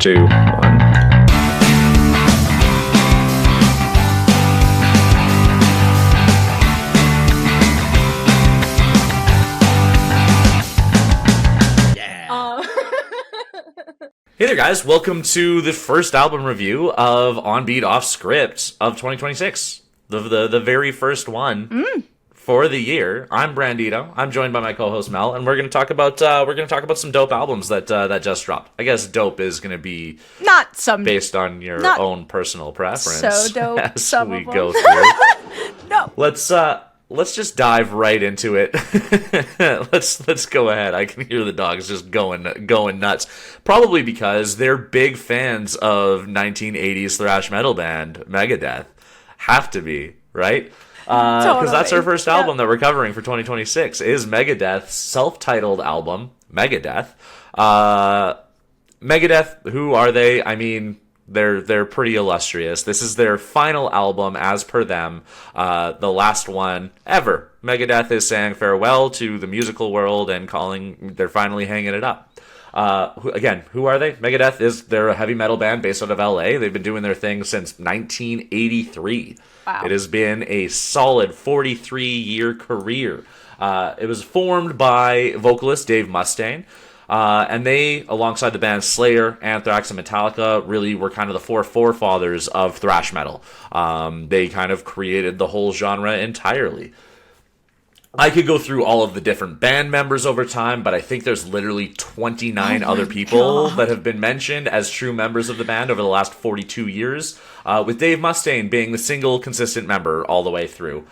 2, 1. Hey there, guys. Welcome to the first album review of On Beat Off Script of 2026. The very first one for the year. I'm Brandito. I'm joined by my co-host Mel, and we're going to talk about some dope albums that just dropped. I guess dope is going to be not some based on your own personal preference. So dope. As some we of them. go through. No. Let's just dive right into it. Let's go ahead. I can hear the dogs just going nuts. Probably because they're big fans of 1980s thrash metal band Megadeth. Have to be, right? Because that's our first album that we're covering for 2026 is Megadeth's self-titled album, Megadeth. Megadeth, who are they? I mean, they're pretty illustrious. This is their final album, as per them, the last one ever. Megadeth is saying farewell to the musical world and they're finally hanging it up. Who are they? Megadeth they're a heavy metal band based out of LA. They've been doing their thing since 1983. Wow. It has been a solid 43-year career. It was formed by vocalist Dave Mustaine. And they, alongside the bands Slayer, Anthrax, and Metallica, really were kind of the forefathers of thrash metal. They kind of created the whole genre entirely. I could go through all of the different band members over time, but I think there's literally 29 other people that have been mentioned as true members of the band over the last 42 years, with Dave Mustaine being the single consistent member all the way through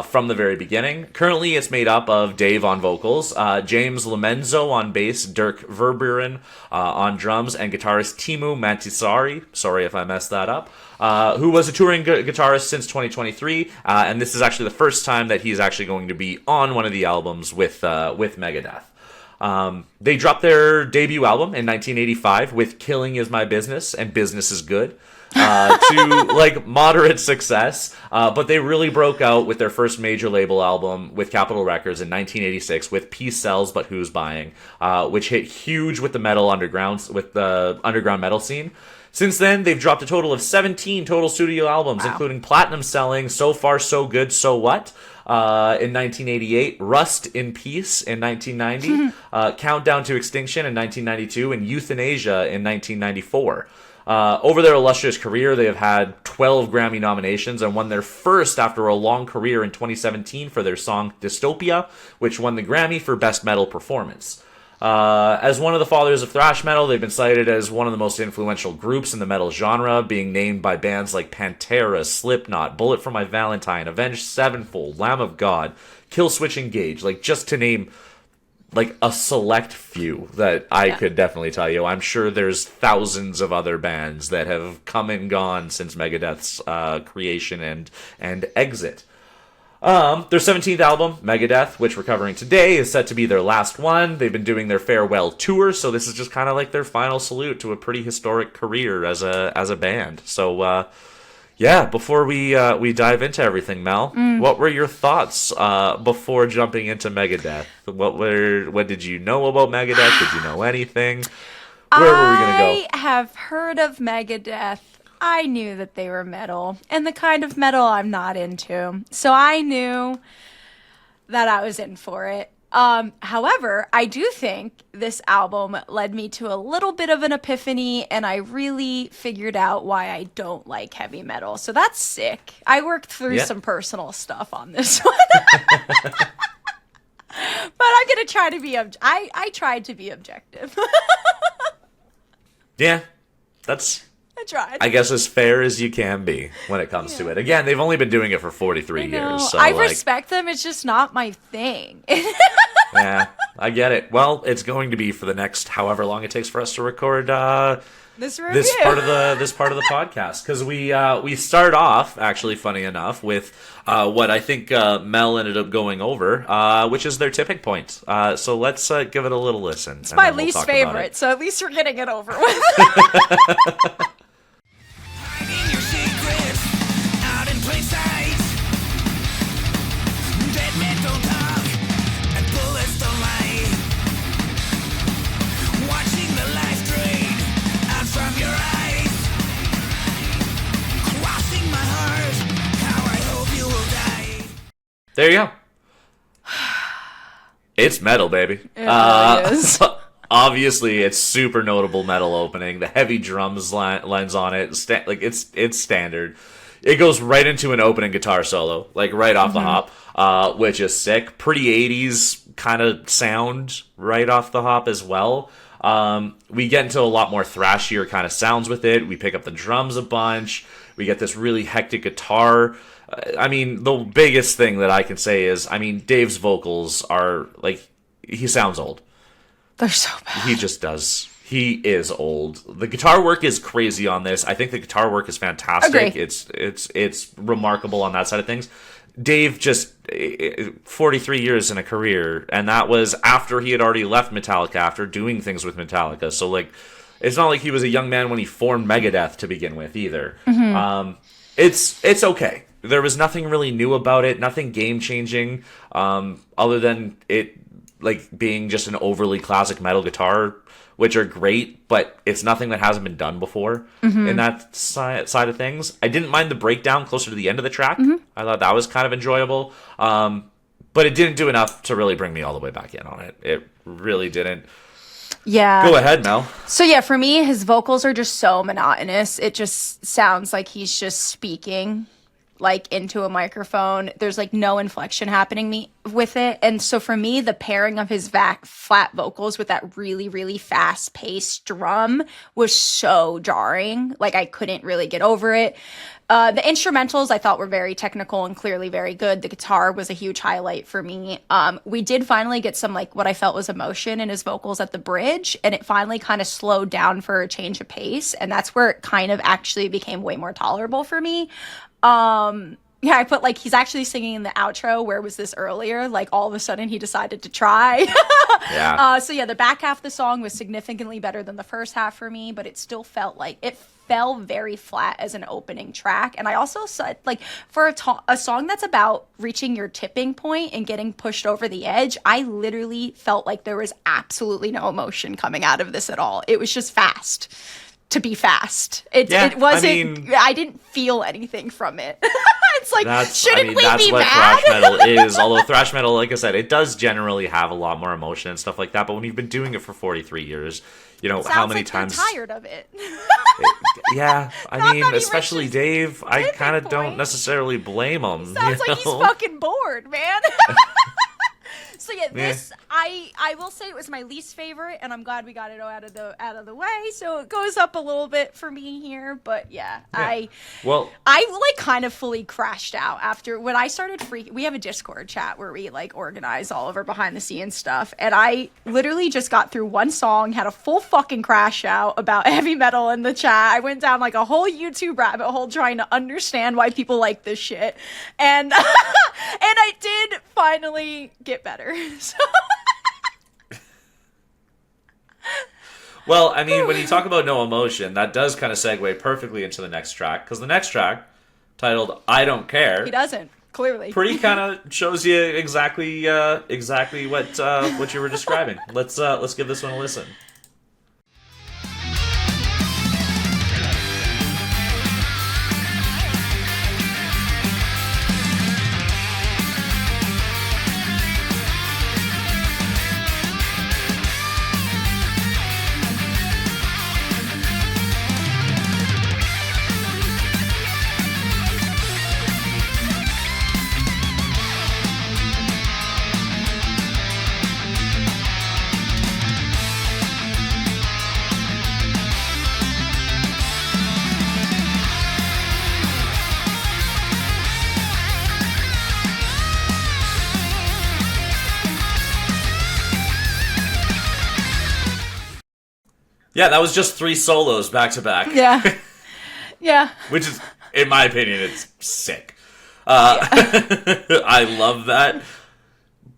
from the very beginning. Currently, it's made up of Dave on vocals, James Lomenzo on bass, Dirk Verburen on drums, and guitarist Timu Mantisari, sorry if I messed that up, who was a touring guitarist since 2023, and this is actually the first time that he's actually going to be on one of the albums with Megadeth. They dropped their debut album in 1985 with Killing Is My Business and Business Is Good, to moderate success, but they really broke out with their first major label album with Capitol Records in 1986 with Peace Sells But Who's Buying, which hit huge with the underground metal scene. Since then, they've dropped a total of 17 total studio albums, including platinum-selling So Far So Good So What in 1988, Rust in Peace in 1990, Countdown to Extinction in 1992, and Euthanasia in 1994. Over their illustrious career, they have had 12 Grammy nominations and won their first after a long career in 2017 for their song Dystopia, which won the Grammy for Best Metal Performance. As one of the fathers of thrash metal, they've been cited as one of the most influential groups in the metal genre, being named by bands like Pantera, Slipknot, Bullet for My Valentine, Avenged Sevenfold, Lamb of God, Killswitch Engage, just to name a select few that I could definitely tell you. I'm sure there's thousands of other bands that have come and gone since Megadeth's creation and exit. Their 17th album, Megadeth, which we're covering today, is set to be their last one. They've been doing their farewell tour, so this is just kind of like their final salute to a pretty historic career as a band. So, before we dive into everything, Mel, what were your thoughts before jumping into Megadeth? What did you know about Megadeth? Did you know anything? Where were we gonna go? I have heard of Megadeth. I knew that they were metal, and the kind of metal I'm not into. So I knew that I was in for it. However, I do think this album led me to a little bit of an epiphany, and I really figured out why I don't like heavy metal. So that's sick. I worked through some personal stuff on this one. But I'm going to try to be I tried to be objective. Yeah, that's... I tried. I guess as fair as you can be when it comes to it. Again, they've only been doing it for 43 years. So I respect them. It's just not my thing. Yeah, I get it. Well, it's going to be for the next however long it takes for us to record this part of the podcast, because we start off, actually, funny enough, with what I think Mel ended up going over, which is their tipping point. So let's give it a little listen. It's my least favorite, so at least we're getting it over with. Hiding your secrets out in plain sight. Dead men don't talk and bullets don't lie. Watching the life drain out from your There you go. It's metal, baby. It really is. Obviously, it's super notable metal opening. The heavy drums lens on it, it's standard. It goes right into an opening guitar solo, like right off the hop, which is sick. Pretty 80s kind of sound right off the hop as well. We get into a lot more thrashier kind of sounds with it. We pick up the drums a bunch. We get this really hectic guitar. I mean, the biggest thing that I can say is, I mean, Dave's vocals are, like, he sounds old. They're so bad. He just does. He is old. The guitar work is crazy on this. I think the guitar work is fantastic. Agree. It's remarkable on that side of things. Dave just 43 years in a career, and that was after he had already left Metallica after doing things with Metallica. So like, it's not like he was a young man when he formed Megadeth to begin with either. It's okay. There was nothing really new about it, nothing game changing, other than it like being just an overly classic metal guitar, which are great, but it's nothing that hasn't been done before in that side of things. I didn't mind the breakdown closer to the end of the track. I thought that was kind of enjoyable, but it didn't do enough to really bring me all the way back in on it. It really didn't. Yeah. Go ahead, Mel. So yeah, for me, his vocals are just so monotonous. It just sounds like he's just speaking like into a microphone. There's like no inflection happening with it. And so for me, the pairing of his flat vocals with that really, really fast paced drum was so jarring. Like I couldn't really get over it. The instrumentals I thought were very technical and clearly very good. The guitar was a huge highlight for me. We did finally get some like what I felt was emotion in his vocals at the bridge, and it finally kind of slowed down for a change of pace, and that's where it kind of actually became way more tolerable for me. Yeah, I put like he's actually singing in the outro. Where was this earlier? Like all of a sudden he decided to try. Yeah. So yeah, the back half of the song was significantly better than the first half for me, but it still felt like it fell very flat as an opening track. And I also said like for a song that's about reaching your tipping point and getting pushed over the edge, I literally felt like there was absolutely no emotion coming out of this at all. It was just fast. To be fast. It wasn't, I didn't feel anything from it. It's like, shouldn't we that's be what mad? thrash metal is. Although thrash metal, like I said, it does generally have a lot more emotion and stuff like that. But when you've been doing it for 43 years, you know, how many times... You're tired of it. Yeah, I mean, that he especially reaches Dave, I kind of don't point. necessarily blame him. Sounds like he's fucking bored, man. So yeah, this I will say it was my least favorite, and I'm glad we got it out of the way. So it goes up a little bit for me here, but yeah. I like kind of fully crashed out after when I started we have a Discord chat where we like organize all of our behind the scenes stuff, and I literally just got through one song, had a full fucking crash out about heavy metal in the chat. I went down like a whole YouTube rabbit hole trying to understand why people like this shit, and and I did finally get better. So Well, I mean, when you talk about no emotion, that does kind of segue perfectly into the next track, because the next track, titled "I Don't Care," he doesn't clearly. pretty kind of shows you exactly what you were describing. Let's give this one a listen. Yeah, that was just 3 solos back to back. Yeah. Yeah. Which is, in my opinion, it's sick. I love that.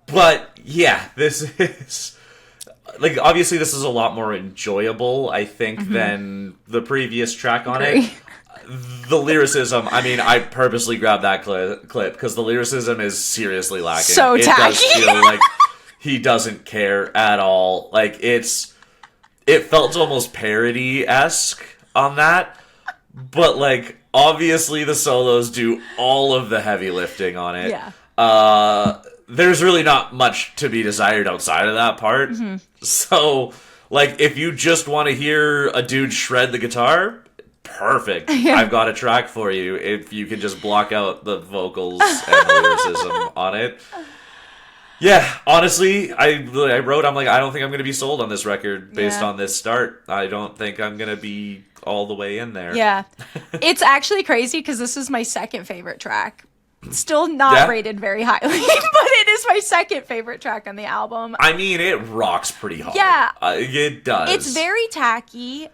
But, yeah, this is... Like, obviously, this is a lot more enjoyable, I think, than the previous track on it. The lyricism, I mean, I purposely grabbed that clip, because the lyricism is seriously lacking. So tacky. It does feel like he doesn't care at all. Like, it felt almost parody-esque on that, but, like, obviously the solos do all of the heavy lifting on it. Yeah. there's really not much to be desired outside of that part. So, like, if you just want to hear a dude shred the guitar, perfect. I've got a track for you if you can just block out the vocals and the lyricism on it. Yeah, honestly, I wrote, I'm like, I don't think I'm going to be sold on this record based on this start. I don't think I'm going to be all the way in there. Yeah. It's actually crazy because this is my second favorite track. Still not rated very highly, but it is my second favorite track on the album. I mean, it rocks pretty hard. Yeah. It does. It's very tacky.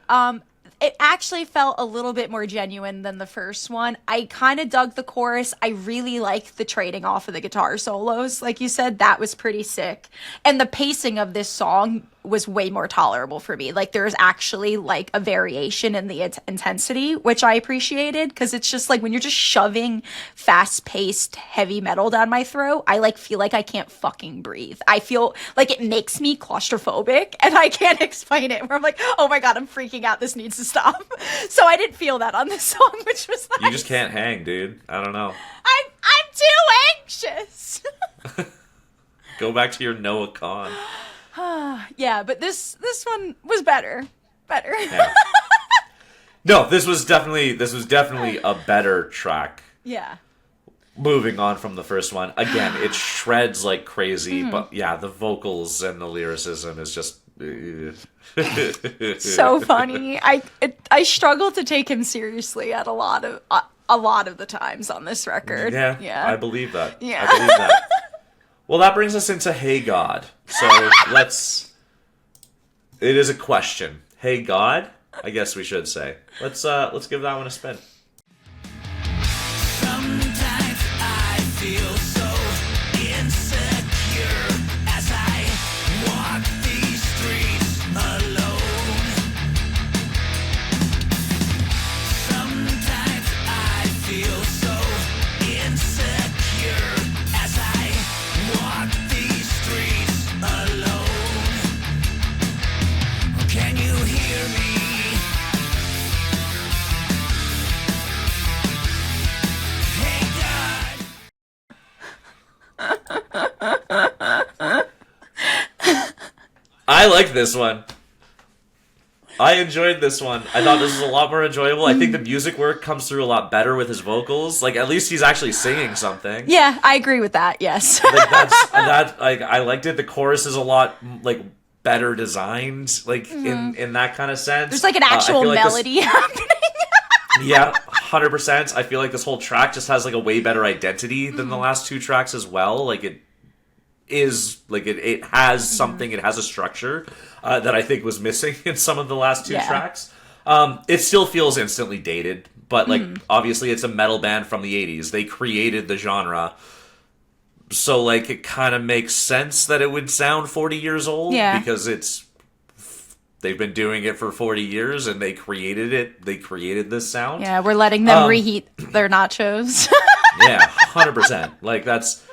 It actually felt a little bit more genuine than the first one. I kind of dug the chorus. I really liked the trading off of the guitar solos. Like you said, that was pretty sick. And the pacing of this song was way more tolerable for me. Like, there's actually, like, a variation in the intensity, which I appreciated, because it's just, like, when you're just shoving fast-paced heavy metal down my throat, I, like, feel like I can't fucking breathe. I feel like it makes me claustrophobic, and I can't explain it, where I'm like, oh my god, I'm freaking out, this needs to stop. So I didn't feel that on this song, which was nice. You just can't hang, dude. I don't know. I'm too anxious. Go back to your Noah Khan. Yeah, but this one was better. Yeah. No, this was definitely a better track. Yeah. Moving on from the first one, again, it shreds like crazy, but yeah, the vocals and the lyricism is just so funny. I struggle to take him seriously at a lot of the times on this record. Yeah. I believe that. Yeah. I believe that. Well, that brings us into Hey God. So it is a question. Hey God? I guess we should say. Let's give that one a spin. Sometimes I feel so insecure as I walk these streets alone. Sometimes I feel so insecure as I walk these streets alone. Can you hear me? Hey God. I like this one. I enjoyed this one. I thought this was a lot more enjoyable. I think the music work comes through a lot better with his vocals. Like, at least he's actually singing something. Yeah, I agree with that. Yes. Like, I liked it. The chorus is a lot like better designed, like in that kind of sense. There's like an actual melody happening. Yeah, 100%. I feel like this whole track just has like a way better identity than the last two tracks as well. Like, it is like it has something. It has a structure that I think was missing in some of the last two tracks. It still feels instantly dated, but like obviously it's a metal band from the 80s. They created the genre. So like it kind of makes sense that it would sound 40 years old because they've been doing it for 40 years and they created it. They created this sound. Yeah, we're letting them reheat their nachos. Yeah, 100%. Like, that's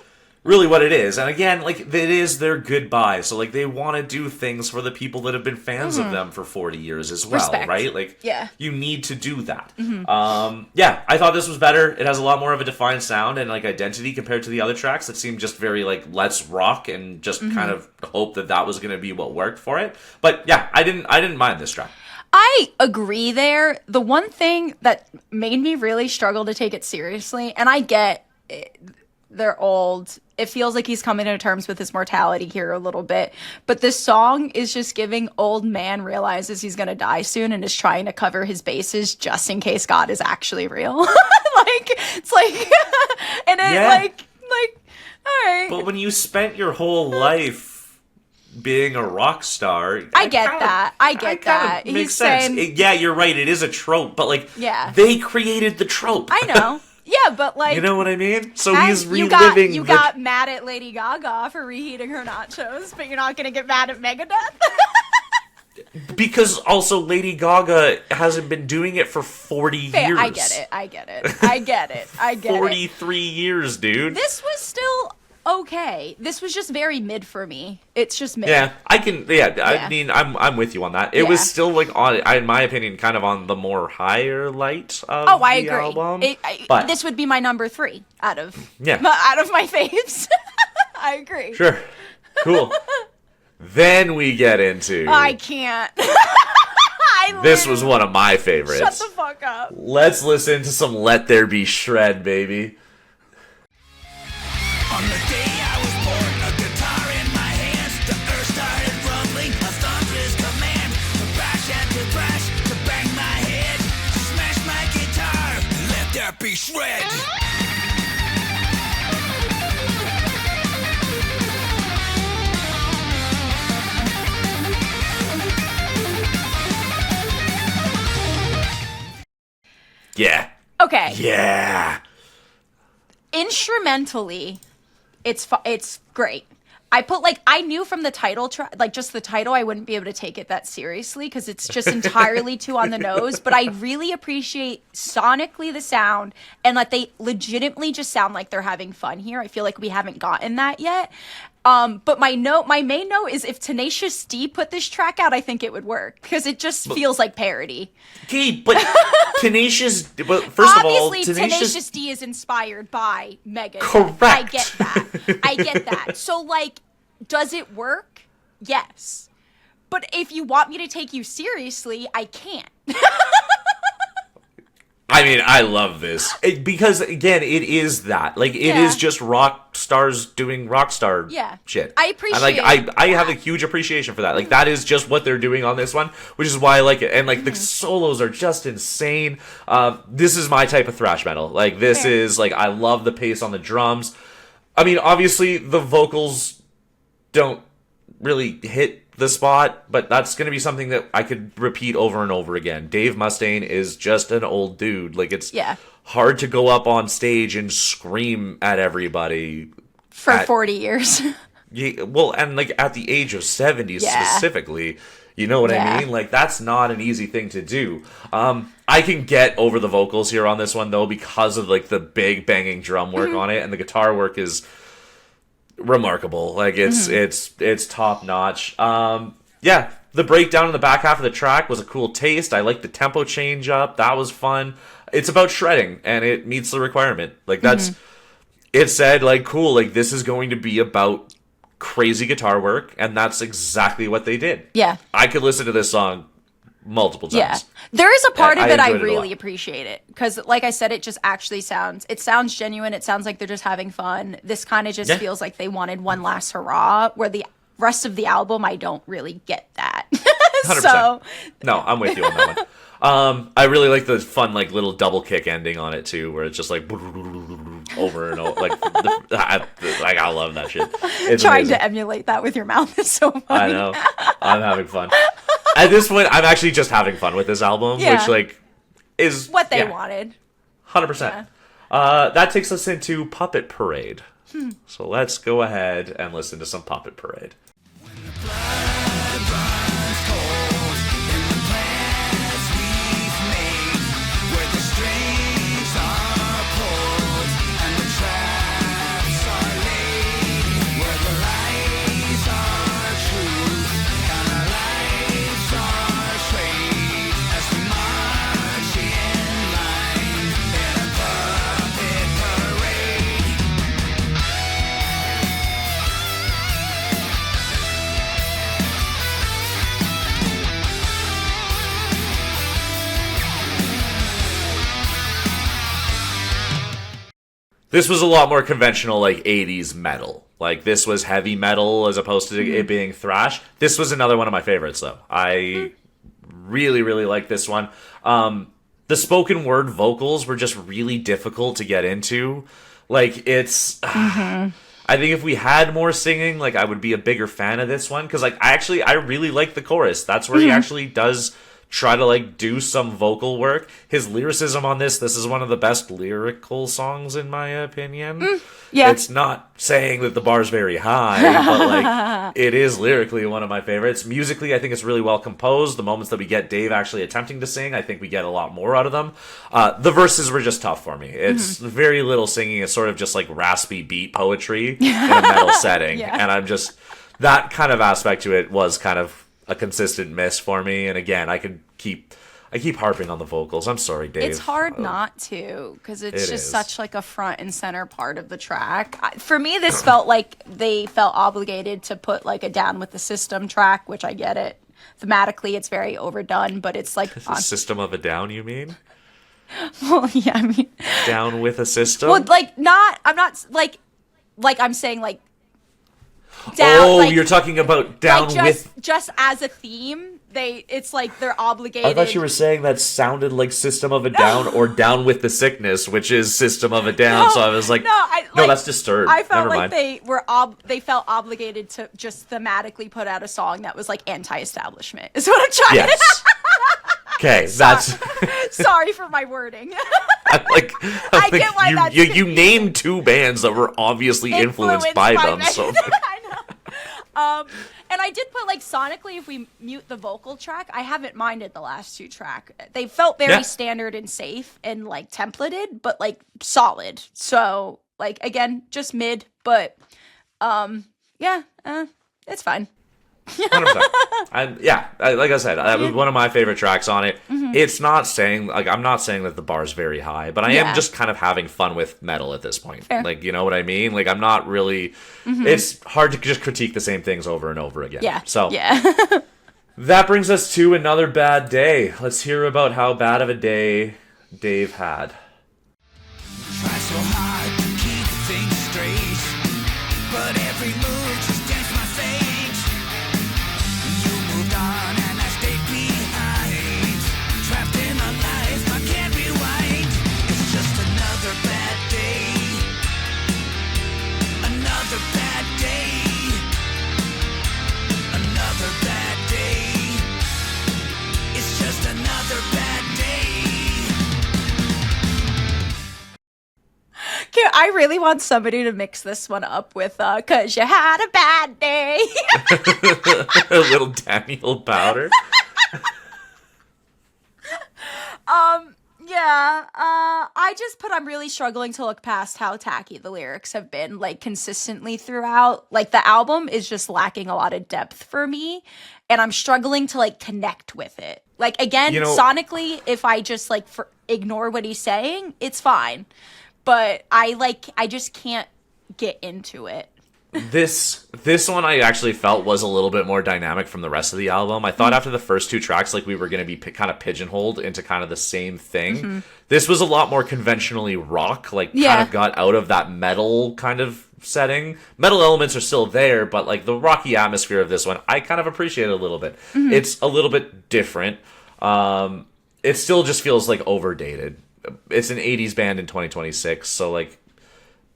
really what it is. And again, like, it is their goodbye. So, like, they want to do things for the people that have been fans of them for 40 years as well, Respect. right? Like, you need to do that. Yeah, I thought this was better. It has a lot more of a defined sound and, like, identity compared to the other tracks that seemed just very, like, let's rock and just kind of hope that was going to be what worked for it. But, yeah, I didn't mind this track. I agree there. The one thing that made me really struggle to take it seriously, and I get it, they're old. It feels like he's coming to terms with his mortality here a little bit. But this song is just giving old man realizes he's going to die soon and is trying to cover his bases just in case God is actually real. Like, it's like, and it like, all right. But when you spent your whole life being a rock star, I get that. Makes He's sense. saying, Yeah, you're right. It is a trope, but like, Yeah. they created the trope. I know. Yeah, but like, You know what I mean? So he's you reliving. got mad at Lady Gaga for reheating her nachos, but you're not gonna get mad at Megadeth. Because also Lady Gaga hasn't been doing it for 40 years. I get it. 43 years, dude. This was still okay. This was just very mid for me. It's just mid. Yeah, I can. Yeah, I Yeah. mean, I'm with you on that. It was Yeah. still like in my opinion, kind of on the more higher light of Oh, I the agree. album. But This would be my number 3 out of Yeah. out of my faves. I agree. sure, cool. Then we get into I can't. this was one of my favorites. Shut the fuck up. Let's listen to some "Let There Be Shred," baby. On the day I was born, a guitar in my hands, the earth started rumbling, a thunderous command, to bash and to thrash, to bang my head, to smash my guitar, let there be shred. Yeah, Okay. yeah. Instrumentally, it's great. I knew from the title track, like just the title, I wouldn't be able to take it that seriously because it's just entirely too on the nose. But I really appreciate sonically the sound and that they legitimately just sound like they're having fun here. I feel like we haven't gotten that yet. But my main note is if Tenacious D put this track out, I think it would work because it just feels like parody. Okay, but Tenacious. But first Obviously, of all, Tenacious D is inspired by Megadeth. Correct. I get that. I get that. So, like, does it work? Yes. But if you want me to take you seriously, I can't. I mean, I love this because again, it is that it is Yeah. just rock stars doing rock star shit. I appreciate I have a huge appreciation for that. Like that is just what they're doing on this one, which is why I like it. And like the solos are just insane. This is my type of thrash metal. Like this Fair. is like I love the pace on the drums. I mean, obviously the vocals don't really hit the spot, but that's going to be something that I could repeat over and over again. Dave Mustaine is just an old dude. Like it's hard to go up on stage and scream at everybody For 40 years. Yeah, well, and like at the age of 70 Yeah. specifically, you know what Yeah. I mean? Like that's not an easy thing to do. I can get over the vocals here on this one though because of like the big banging drum work on it, and the guitar work is remarkable. Like it's top notch. Yeah, the breakdown in the back half of the track was a cool taste. I like the tempo change up. That was fun. It's about shredding and it meets the requirement. Like that's it said like cool, like this is going to be about crazy guitar work, and that's exactly what they did. Yeah. I could listen to this song multiple times. Yeah. There is a part I of it I enjoyed it a really lot. appreciate it because, like I said, it just actually sounds genuine. It sounds like they're just having fun. This kind of just Yeah. feels like they wanted one last hurrah, where the rest of the album, I don't really get that. 100%. So, No, I'm with you on that one. I really like the fun, like little double kick ending on it too, where it's just like over and over. Like, I love that shit. It's trying amazing. to emulate that with your mouth is so funny. I know. I'm having fun. At this point, I'm actually just having fun with this album, Yeah. which like is What they yeah, wanted. 100%. That takes us into Puppet Parade. So let's go ahead and listen to some Puppet Parade. This was a lot more conventional, like 80s metal. Like this was heavy metal as opposed to it being thrash. This was another one of my favorites, though. I really, really like this one. The spoken word vocals were just really difficult to get into. Like it's, I think if we had more singing, like I would be a bigger fan of this one because, like, I really like the chorus. That's where he actually does try to like do some vocal work. His lyricism on this is one of the best lyrical songs in my opinion. Yeah. It's not saying that the bar's very high, but like it is lyrically one of my favorites. Musically, I think it's really well composed. The moments that we get Dave actually attempting to sing, I think we get a lot more out of them. The verses were just tough for me. It's very little singing. It's sort of just like raspy beat poetry in a metal setting. Yeah. And I'm just, that kind of aspect to it was kind of a consistent miss for me. And again, I keep harping on the vocals. I'm sorry, Dave. It's hard not to, because it's It just is. such like a front and center part of the track. For me, this felt like they felt obligated to put like a Down with the System track, which I get it. Thematically, it's very overdone, but it's like System of a Down, you mean? well, yeah, I mean, Down with a system? well, like I'm not like I'm saying like down. Oh, like, you're talking about Down like with... just as a theme. It's like they're obligated. I thought you were saying that sounded like System of a Down or Down with the Sickness, which is System of a Down. So I was like, no, that's Disturbed. I felt Never like mind. they felt obligated to just thematically put out a song that was like anti-establishment. Is what I'm trying Yes. Okay, that's... Sorry for my wording. I get why that's you confusing. named two bands that were obviously influenced by them. So I know. And I did put like sonically, if we mute the vocal track, I haven't minded the last two track. They felt very standard and safe and like templated, but like solid. So like again, just mid, but it's fine. 100%. Like I said, that was one of my favorite tracks on it. It's not saying, like, I'm not saying that the bar's very high, but I am just kind of having fun with metal at this point. Fair. Like, you know what I mean? Like, I'm not really, it's hard to just critique the same things over and over again. Yeah. So, yeah. that brings us to another bad day. Let's hear about how bad of a day Dave had. Try so hard to keep things straight, but every move just dents my face. You moved on and I stayed behind, trapped in a life I can't rewind. It's just another bad day, another bad day, another bad day. It's just another bad day. I really want somebody to mix this one up with "Cause you had a bad day." A little Daniel Powder. I just put I'm really struggling to look past how tacky the lyrics have been, like, consistently throughout. Like, the album is just lacking a lot of depth for me, and I'm struggling to, like, connect with it. Like, again, sonically, if I just, like, ignore what he's saying, it's fine. But I just can't get into it. This one I actually felt was a little bit more dynamic from the rest of the album. I thought after the first two tracks, like, we were going to be kind of pigeonholed into kind of the same thing. This was a lot more conventionally rock, like, kind of got out of that metal kind of setting. Metal elements are still there, but, like, the rocky atmosphere of this one, I kind of appreciate a little bit. It's a little bit different. It still just feels, like, overdated. It's an 80s band in 2026, so, like,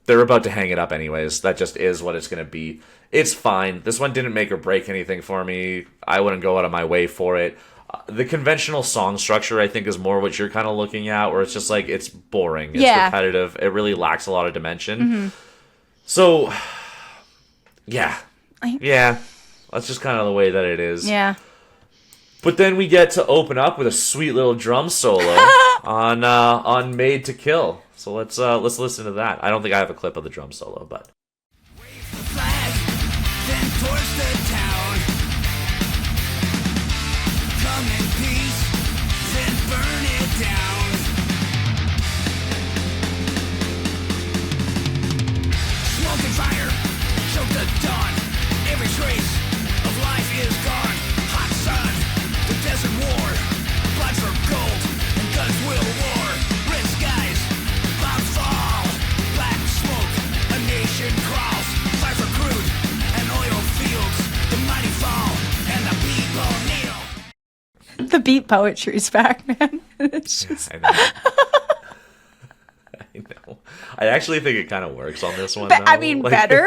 they're about to hang it up anyways. That just is what it's going to be. It's fine. This one didn't make or break anything for me. I wouldn't go out of my way for it. The conventional song structure, I think, is more what you're kind of looking at, where it's just like, it's boring. It's repetitive. It really lacks a lot of dimension. So, yeah. That's just kind of the way that it is. Yeah. But then we get to open up with a sweet little drum solo on Made to Kill. So let's listen to that. I don't think I have a clip of the drum solo, but Wave the flag, then torch the town. Come in peace, then burn it down. Smoke and fire, choke the dawn. Every trace of life is gone. Hot sun, the desert war. Blood for gold, and guns will war. Red skies, bombs fall. Black smoke, a nation crawls. Fire for crude and oil fields. The mighty fall, and the people kneel. The beat poetry's back, man. It's just... I know. know. I actually think it kind of works on this one, I though. mean, Like, better.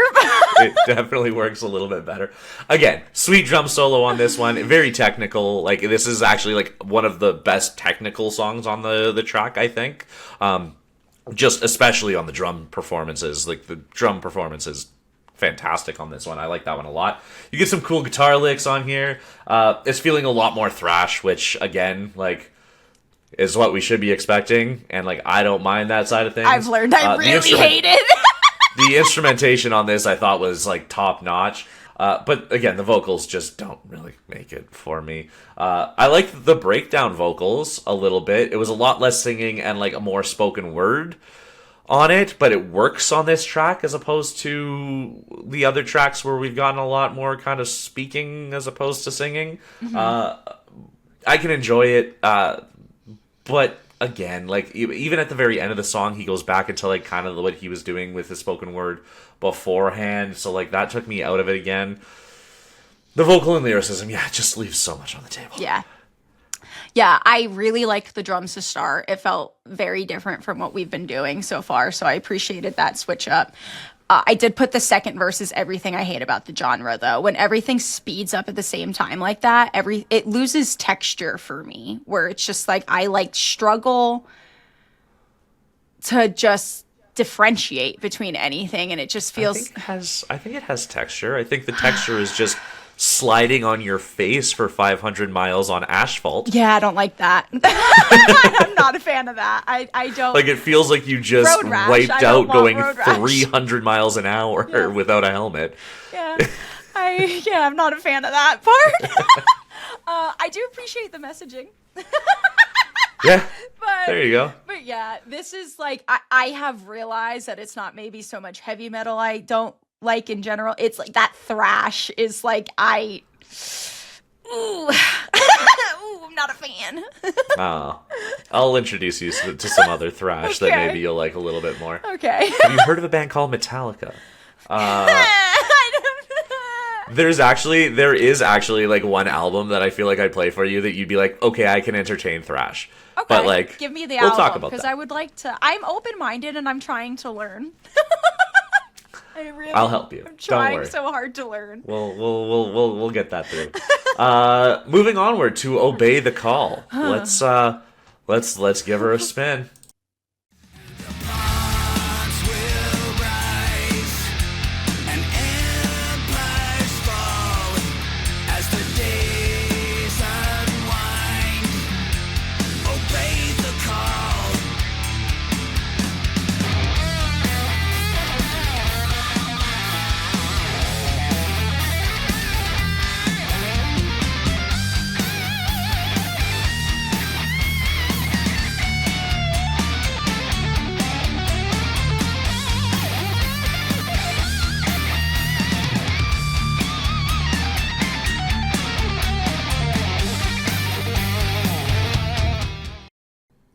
it definitely works a little bit better. Again, sweet drum solo on this one. Very technical. Like, this is actually, like, one of the best technical songs on the track, I think. Just especially on the drum performances. Like, the drum performance is fantastic on this one. I like that one a lot. You get some cool guitar licks on here. It's feeling a lot more thrash, which, again, like, is what we should be expecting, and like I don't mind that side of things. I've learned I really hate it. The instrumentation on this I thought was like top notch, but again the vocals just don't really make it for me. I like the breakdown vocals a little bit. It was a lot less singing and like a more spoken word on it, but it works on this track as opposed to the other tracks where we've gotten a lot more kind of speaking as opposed to singing. I can enjoy it. But again, like even at the very end of the song, he goes back into like kind of what he was doing with his spoken word beforehand. So like that took me out of it again. The vocal and lyricism, yeah, it just leaves so much on the table. Yeah. Yeah, I really liked the drums to start. It felt very different from what we've been doing so far, so I appreciated that switch up. I did put the second verse as everything I hate about the genre, though. When everything speeds up at the same time like that, it loses texture for me, where it's just like I like struggle to just differentiate between anything, and it just feels. I think it has texture. I think the texture is just sliding on your face for 500 miles on asphalt. Yeah, I don't like that. I'm not a fan of that. I don't like. It feels like you just road rash. wiped I don't out want going road rash. 300 miles an hour without a helmet. Yeah, I'm not a fan of that part. I do appreciate the messaging. Yeah, But, there you go. But yeah, this is like I have realized that it's not maybe so much heavy metal I don't like in general. It's like that thrash is like ooh, I'm not a fan. I'll introduce you to some other thrash that Okay. maybe you'll like a little bit more. Okay. Have you heard of a band called Metallica? I don't. There is actually like one album that I feel like I'd play for you that you'd be like, okay, I can entertain thrash. Okay, But like, give me the we'll album talk about because that. I would like to. I'm open-minded and I'm trying to learn. I'll help you. I'm Don't trying worry. so hard to learn. We'll get that through. Moving onward to Obey the Call. Let's give her a spin. Bonds will rise and empires fall as the days unwind. Obey the call.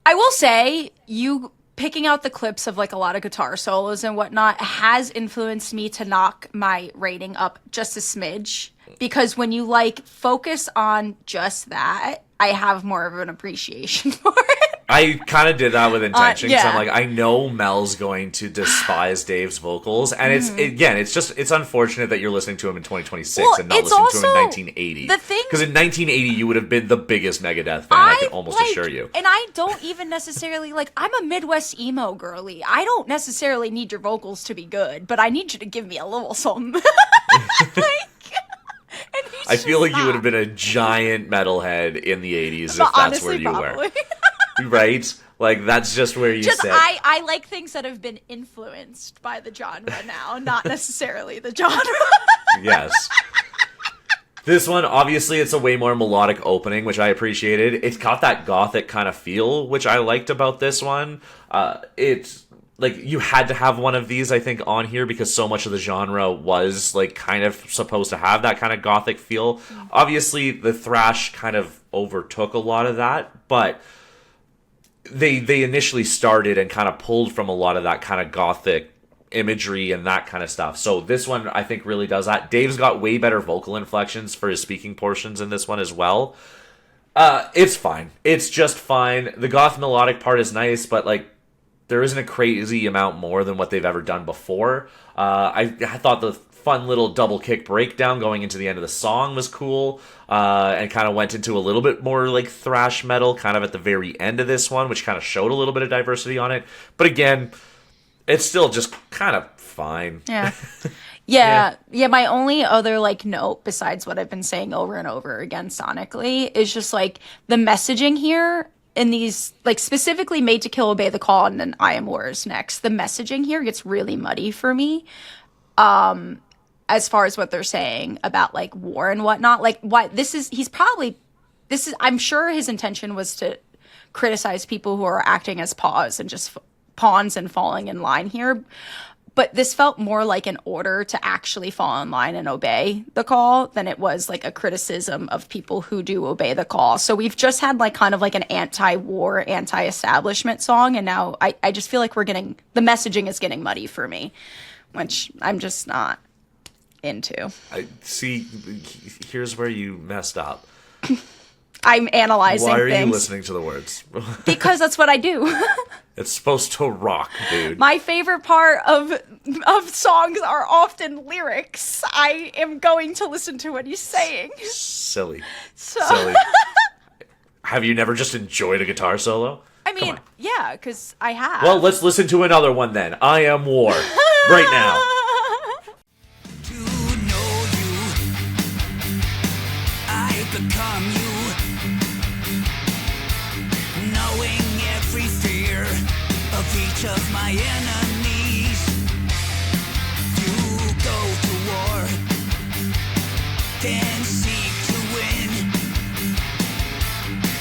I will say, you picking out the clips of like a lot of guitar solos and whatnot has influenced me to knock my rating up just a smidge. Because when you like focus on just that, I have more of an appreciation for it. I kind of did that with intention because I'm yeah. like, I know Mel's going to despise Dave's vocals, and it's unfortunate that you're listening to him in 2026 Well, and not it's listening to him in also 1980. the thing- because in 1980 you would have been the biggest Megadeth fan. I can almost assure you. And I don't even necessarily like. I'm a Midwest emo girly. I don't necessarily need your vocals to be good, but I need you to give me a little something. I feel like you would have been a giant metalhead in the 80s if that's honestly, where you probably. were. Right? Like, that's just where you Just sit. I like things that have been influenced by the genre now, not necessarily the genre. Yes. This one, obviously, it's a way more melodic opening, which I appreciated. It's got that gothic kind of feel, which I liked about this one. It's like you had to have one of these, I think, on here because so much of the genre was like kind of supposed to have that kind of gothic feel. Obviously, the thrash kind of overtook a lot of that, but they initially started and kind of pulled from a lot of that kind of gothic imagery and that kind of stuff. So this one, I think, really does that. Dave's got way better vocal inflections for his speaking portions in this one as well. It's fine. It's just fine. The goth melodic part is nice, but like there isn't a crazy amount more than what they've ever done before. I thought the fun little double kick breakdown going into the end of the song was cool, and kind of went into a little bit more like thrash metal kind of at the very end of this one, which kind of showed a little bit of diversity on it. But again, it's still just kind of fine. Yeah. Yeah, my only other like note besides what I've been saying over and over again sonically is just like the messaging here in these, like specifically Made to Kill, Obey the Call, and then I Am War is next. The messaging here gets really muddy for me. As far as what they're saying about like war and whatnot, like I'm sure his intention was to criticize people who are acting as pawns and just pawns and falling in line here. But this felt more like an order to actually fall in line and obey the call than it was like a criticism of people who do obey the call. So we've just had like kind of like an anti-war, anti-establishment song. And now I just feel like the messaging is getting muddy for me, which I'm just not into. I see. Here's where you messed up. I'm analyzing Why are things. you listening to the words? Because that's what I do. It's supposed to rock, dude. My favorite part of songs are often lyrics. I am going to listen to what he's saying. Silly. So Silly. Have you never just enjoyed a guitar solo? I mean, yeah, because I have. Well, let's listen to another one then. I Am War. Right now. To know you, I become you. Knowing every fear of each of my enemies. You go to war, then seek to win.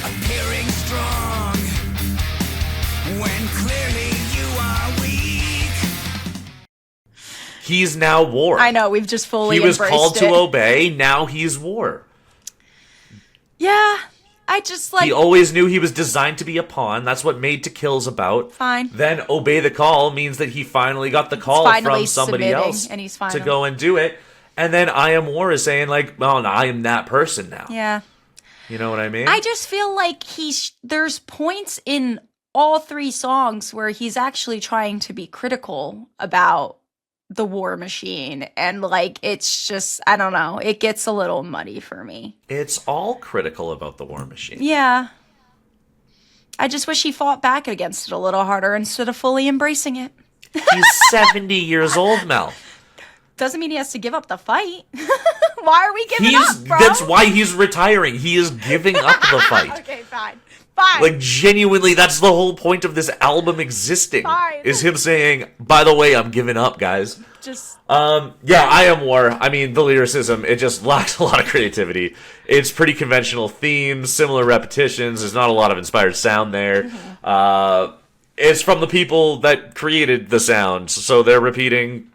Appearing strong, when clearly you are weak. He's now War. I know, we've just fully He was embraced called it. to obey, now he's War. Yeah, I just like... He always knew he was designed to be a pawn. That's what Made to Kill's about. Fine. Then Obey the Call means that he finally got the call finally from somebody submitting, else and he's to finally... go and do it. And then I Am War is saying like, well, no, I am that person now. Yeah. You know what I mean? I just feel like there's points in all three songs where he's actually trying to be critical about the war machine, and like it's just, I don't know, it gets a little muddy for me. It's all critical about the war machine. Yeah. I just wish he fought back against it a little harder instead of fully embracing it. He's 70 years old, Mel. Doesn't mean he has to give up the fight. Why are we giving up, bro? That's why he's retiring. He is giving up the fight. Okay, fine. Fine. Like, genuinely, that's the whole point of this album existing. Fine. Is him saying, by the way, I'm giving up, guys. Just... Yeah, I Am War. I mean, the lyricism, it just lacks a lot of creativity. It's pretty conventional themes, similar repetitions. There's not a lot of inspired sound there. Mm-hmm. It's from the people that created the sound, so they're repeating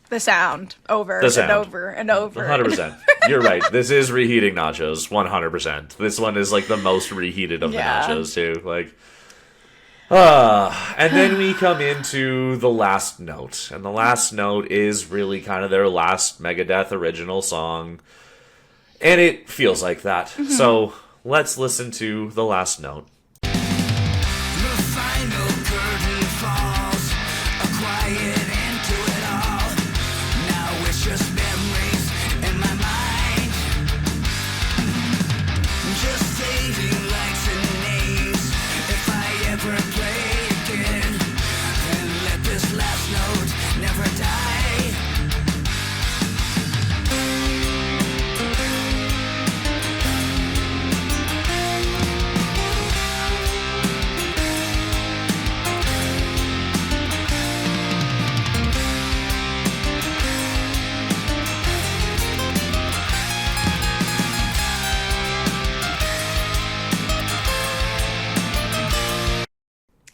the sound over the sound. and over and over. 100%. You're right. This is reheating nachos. 100%. This one is like the most reheated of Yeah. the nachos too. Like, and then we come into the last note, and the last note is really kind of their last Megadeth original song, and it feels like that. So let's listen to the last note. The final curtain falls, a quiet end to it all. Now it's just memories in my mind, just fading lights and names. If I ever play again, then let this last note never die.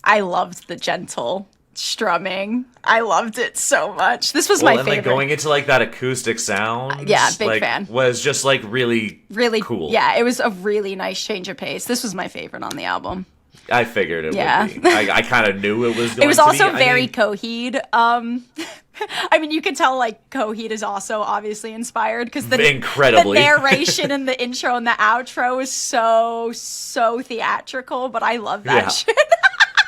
I loved the gentle strumming. I loved it so much. This was Well, my and favorite. like going into like that acoustic sound, Yeah, big like, fan. was just like really cool. Yeah, it was a really nice change of pace. This was my favorite on the album. I figured it Yeah. would be. I kind of knew it was going to be. It was also I very mean, Coheed. I mean, you could tell like Coheed is also obviously inspired because the Incredibly. narration and the intro and the outro is so theatrical. But I love that Yeah. shit.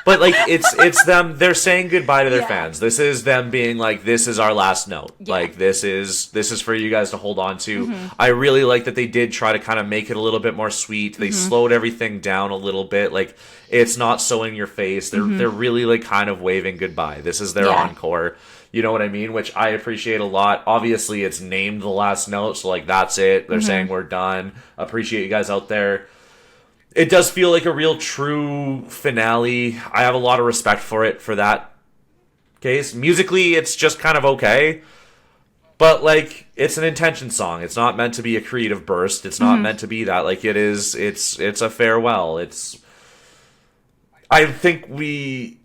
But like it's them. They're saying goodbye to their Yeah. fans. This is them being like, this is our last note. Yeah. Like this is for you guys to hold on to. Mm-hmm. I really like that they did try to kind of make it a little bit more sweet. They Mm-hmm. slowed everything down a little bit. Like it's not so in your face. They're really like kind of waving goodbye. This is their Mm-hmm. Yeah. encore. You know what I mean? Which I appreciate a lot. Obviously, it's named the last note, so like that's it. They're saying we're done. Appreciate you guys out there. It does feel like a real true finale. I have a lot of respect for it for that case. Musically, it's just kind of okay. But like it's an intention song. It's not meant to be a creative burst. It's not meant to be that. Like it's a farewell. I think we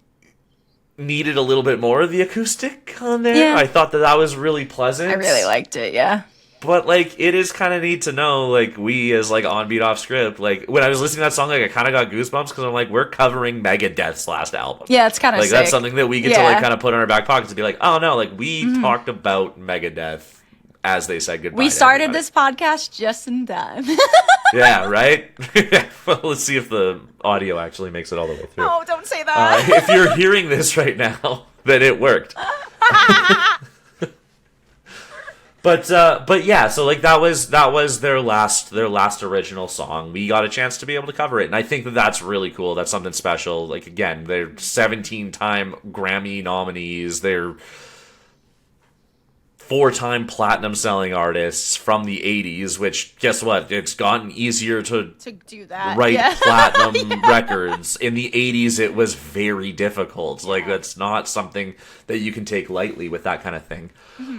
needed a little bit more of the acoustic on there. Yeah. I thought that was really pleasant. I really liked it, yeah. But, like, it is kind of neat to know, like, we as, like, on Beat Off Script, like, when I was listening to that song, like, I kind of got goosebumps because I'm like, we're covering Megadeth's last album. Yeah, it's kind of like, sick. that's something that we get to, Yeah. like, kind of put in our back pockets and be like, oh, no, like, we talked about Megadeth as they said goodbye. We to started everybody. this podcast just in time. Yeah, right? Well, let's see if the audio actually makes it all the way through. Oh, don't say that. If you're hearing this right now, then it worked. But yeah, so like that was their last original song. We got a chance to be able to cover it, and I think that that's really cool. That's something special. Like again, they're 17-time Grammy nominees. They're 4-time platinum selling artists from the 80s, which guess what? It's gotten easier to do that. write yeah. platinum records. In the 80s, it was very difficult. Like, that's not something that you can take lightly with that kind of thing.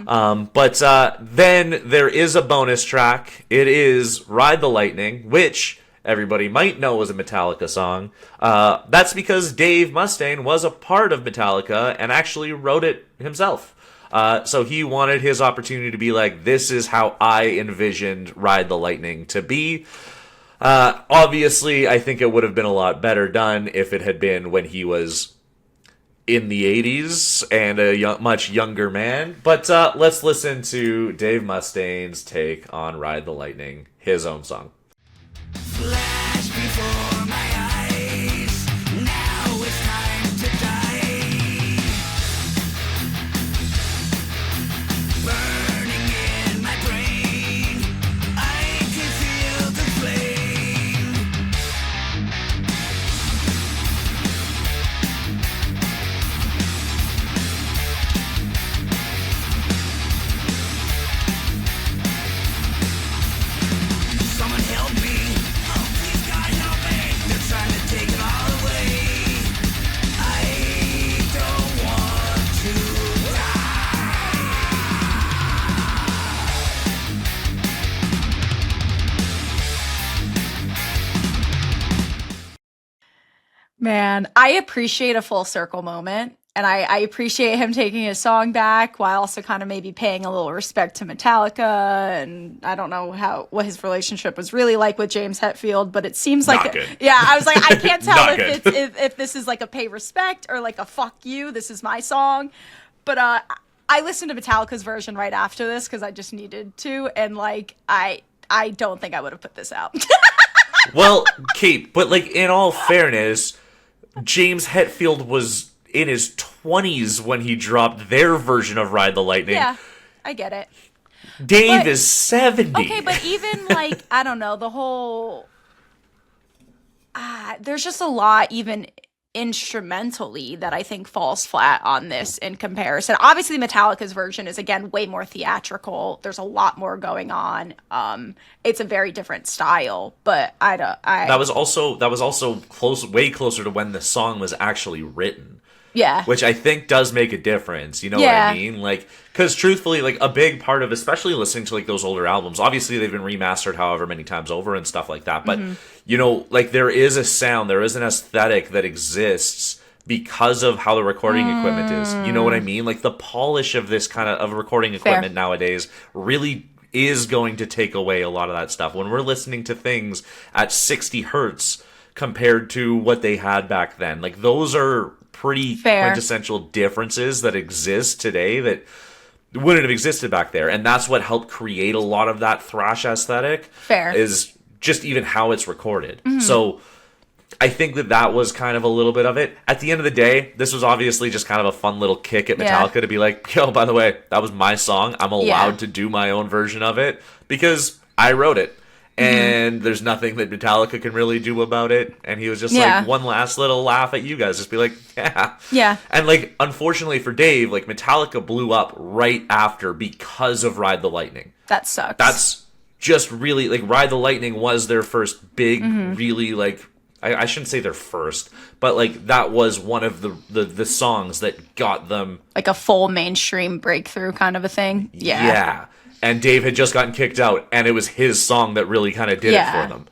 But then there is a bonus track. It is Ride the Lightning, which everybody might know was a Metallica song. That's because Dave Mustaine was a part of Metallica and actually wrote it himself. So he wanted his opportunity to be like, this is how I envisioned Ride the Lightning to be. Obviously, I think it would have been a lot better done if it had been when he was in the 80s and a much younger man. But let's listen to Dave Mustaine's take on Ride the Lightning, his own song. Flash before my eyes. Now it's time to die. Burning in my brain. I can feel the flame. Someone help me. Oh, please, God, help me. They're trying to take it all away. I don't want to Man, I appreciate a full circle moment. And I appreciate him taking his song back while also kind of maybe paying a little respect to Metallica. And I don't know what his relationship was really like with James Hetfield, but it seems like Not good. yeah, I was like, I can't tell Not if good. it's if this is like a pay respect or like a fuck you. This is my song. But I listened to Metallica's version right after this because I just needed to, and like I don't think I would have put this out. Well, Kate, but like in all fairness, James Hetfield was in his 20s when he dropped their version of Ride the Lightning. Yeah, I get it. Dave But- is 70. Okay, but even like I don't know, the whole there's just a lot even instrumentally that I think falls flat on this in comparison. Obviously Metallica's version is again way more theatrical. There's a lot more going on. It's a very different style, but that was also way closer to when the song was actually written. yeah. Which I think does make a difference. You know Yeah. what I mean? Like, because truthfully, like a big part of, especially listening to like those older albums, obviously they've been remastered however many times over and stuff like that. But you know, like there is a sound, there is an aesthetic that exists because of how the recording equipment is. You know what I mean? Like the polish of this kind of recording equipment nowadays really is going to take away a lot of that stuff. When we're listening to things at 60 hertz compared to what they had back then, like those are pretty quintessential differences that exist today that wouldn't have existed back there, and that's what helped create a lot of that thrash aesthetic. Fair. Is just even how it's recorded. So I think that was kind of a little bit of it. At the end of the day, this was obviously just kind of a fun little kick at Metallica to be like, yo, by the way, that was my song. I'm allowed to do my own version of it because I wrote it. And there's nothing that Metallica can really do about it. And he was just like, one last little laugh at you guys. Just be like, yeah. Yeah. And like, unfortunately for Dave, like Metallica blew up right after because of Ride the Lightning. That sucks. That's just really, like, Ride the Lightning was their first big, really, like, I shouldn't say their first, but like that was one of the songs that got them like a full mainstream breakthrough kind of a thing. Yeah. Yeah. And Dave had just gotten kicked out, and it was his song that really kind of did it for them.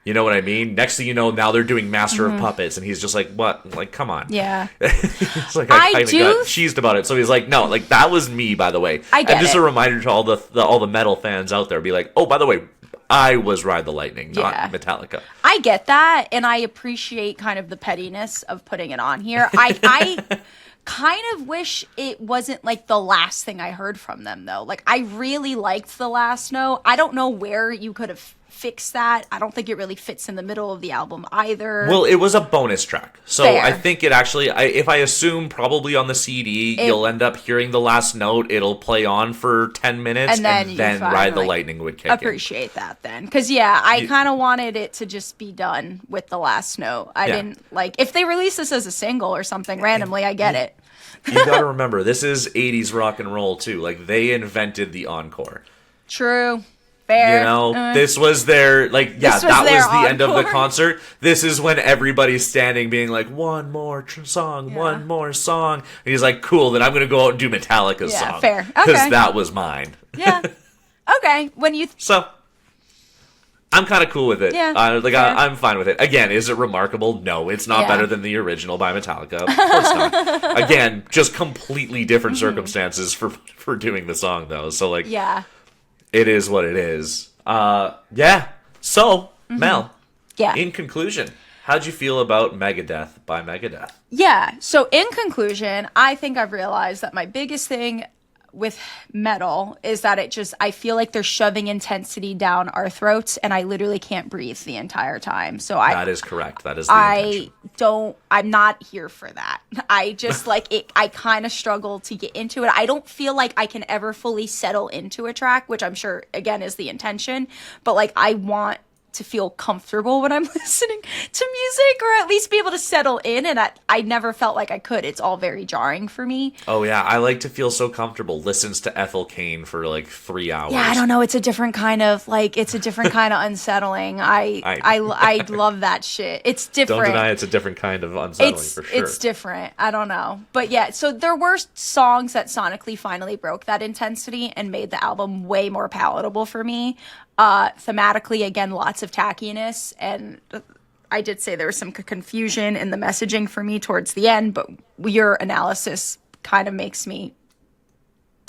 You know what I mean? Next thing you know, now they're doing Master of Puppets, and he's just like, what? Like, come on. Yeah. It's like, I kind of got cheesed about it. So he's like, no, like, that was me, by the way. I get and just it. a reminder to all the metal fans out there, be like, oh, by the way, I was Ride the Lightning, not Metallica. I get that, and I appreciate kind of the pettiness of putting it on here. I kind of wish it wasn't like the last thing I heard from them, though. Like, I really liked The Last Note. I don't know where you could have fixed that. I don't think it really fits in the middle of the album either. Well, it was a bonus track. So Fair. I think it actually, if I assume probably on the CD, you'll end up hearing The Last Note. It'll play on for 10 minutes, and then Ride the Lightning would kick in. Appreciate that then. Because, yeah, I kind of wanted it to just be done with The Last Note. I didn't, like, if they release this as a single or something randomly, I get it. You gotta remember, this is 80s rock and roll, too. Like, they invented the encore. True. Fair. You know, this was their, like, that was the end of the concert. This is when everybody's standing being like, one more song, one more song. And he's like, cool, then I'm going to go out and do Metallica's song. Yeah, fair. Okay. Because that was mine. Yeah. Okay. So, I'm kind of cool with it. Yeah. I'm fine with it. Again, is it remarkable? No, it's not better than the original by Metallica. Of course not. Again, just completely different circumstances for doing the song, though. So, like, it is what it is. So, Mel. Yeah. In conclusion, how'd you feel about Megadeth by Megadeth? Yeah. So in conclusion, I think I've realized that my biggest thing with metal is that I feel like they're shoving intensity down our throats, and I literally can't breathe the entire time. So that is correct. That is the intention. I'm not here for that. I just like it. I kind of struggle to get into it. I don't feel like I can ever fully settle into a track, which I'm sure again is the intention, but like I want to feel comfortable when I'm listening to music, or at least be able to settle in, and I never felt like I could. It's all very jarring for me. Oh yeah, I like to feel so comfortable. Listens to Ethel Cain for like 3 hours. Yeah, I don't know. It's a different kind of unsettling. I love that shit. It's different. Don't deny it's a different kind of unsettling for sure. It's different. I don't know. But yeah, so there were songs that sonically finally broke that intensity and made the album way more palatable for me. Thematically, again, lots of tackiness, and I did say there was some confusion in the messaging for me towards the end, but your analysis kind of makes me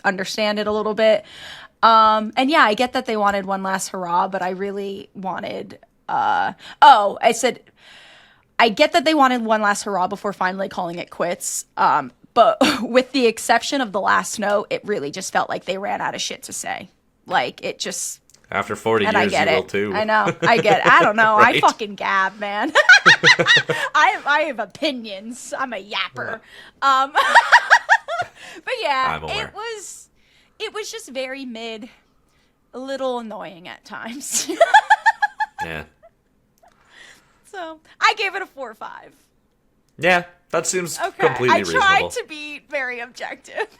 understand it a little bit. And yeah, I get that they wanted one last hurrah, but I really wanted, I get that they wanted one last hurrah before finally calling it quits. But with the exception of The Last Note, it really just felt like they ran out of shit to say. Like, it just... After 40 years, you will too. I know. I get it. I don't know. Right? I fucking gab, man. I have opinions. I'm a yapper. But yeah, it was just very mid, a little annoying at times. Yeah. So I gave it a 4 or 5. Yeah, that seems completely reasonable. I tried to be very objective.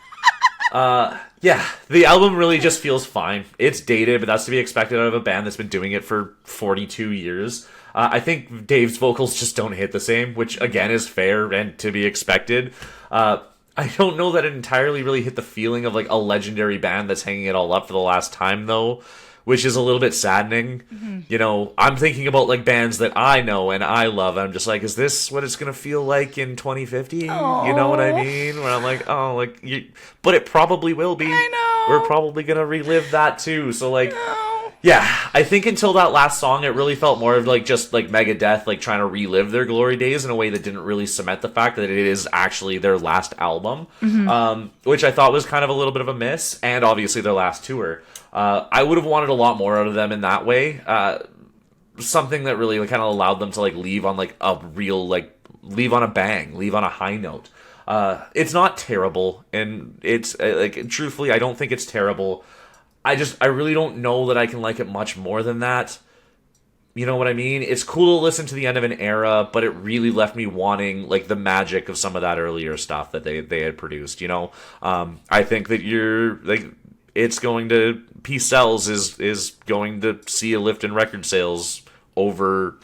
Yeah, the album really just feels fine. It's dated, but that's to be expected out of a band that's been doing it for 42 years. I think Dave's vocals just don't hit the same, which again is fair and to be expected. I don't know that it entirely really hit the feeling of like a legendary band that's hanging it all up for the last time, though, which is a little bit saddening. Mm-hmm. You know, I'm thinking about like bands that I know and I love. I'm just like, is this what it's going to feel like in 2050? Aww. You know what I mean? Where I'm like, but it probably will be. I know. We're probably going to relive that too. So like, No. yeah, I think until that last song, it really felt more of like just like Megadeth, like trying to relive their glory days in a way that didn't really cement the fact that it is actually their last album, which I thought was kind of a little bit of a miss, and obviously their last tour. I would have wanted a lot more out of them in that way. something that really kind of allowed them to like leave on like a real leave on a bang, leave on a high note. It's not terrible, and it's like truthfully, I don't think it's terrible. I really don't know that I can like it much more than that. You know what I mean? It's cool to listen to the end of an era, but it really left me wanting like the magic of some of that earlier stuff that they had produced. You know, I think that it's going to Peace Sells is going to see a lift in record sales over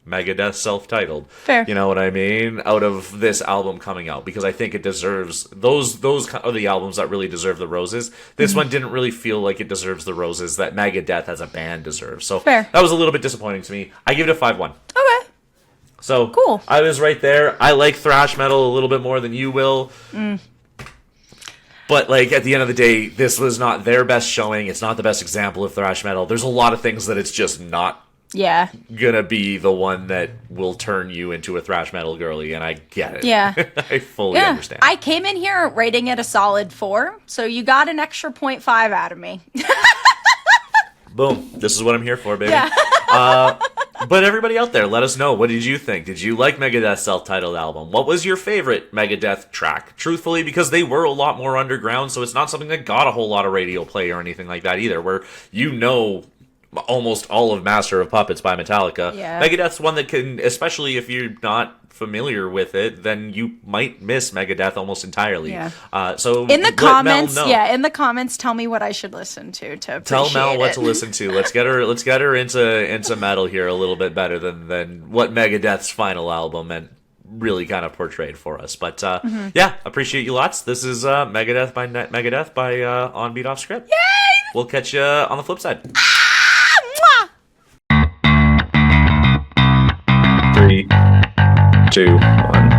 Megadeth self-titled. Fair. You know what I mean? Out of this album coming out, because I think it deserves those are the albums that really deserve the roses. This one didn't really feel like it deserves the roses that Megadeth as a band deserves. So Fair. That was a little bit disappointing to me. I give it a 5-1. Okay. So Cool. I was right there. I like thrash metal a little bit more than you will. But like at the end of the day, this was not their best showing. It's not the best example of thrash metal. There's a lot of things that it's just not Yeah. gonna be the one that will turn you into a thrash metal girly, and I get it. Yeah. I fully understand. I came in here rating it a solid 4, so you got an extra 0.5 out of me. Boom. This is what I'm here for, baby. Yeah. But everybody out there, let us know. What did you think? Did you like Megadeth's self-titled album? What was your favorite Megadeth track? Truthfully, because they were a lot more underground, so it's not something that got a whole lot of radio play or anything like that either, where you know almost all of Master of Puppets by Metallica. Yeah. Megadeth's one that can, especially if you're not familiar with it, then you might miss Megadeth almost entirely. Yeah. So In the let comments, Mel know. in the comments, tell me what I should listen to appreciate Tell Mel what it. to listen to. Let's get her into metal here a little bit better than what Megadeth's final album and really kind of portrayed for us. But yeah, appreciate you lots. This is Megadeth by On Beat Off Script. Yay! We'll catch you on the flip side. Ah, mwah! 3, 2, 1.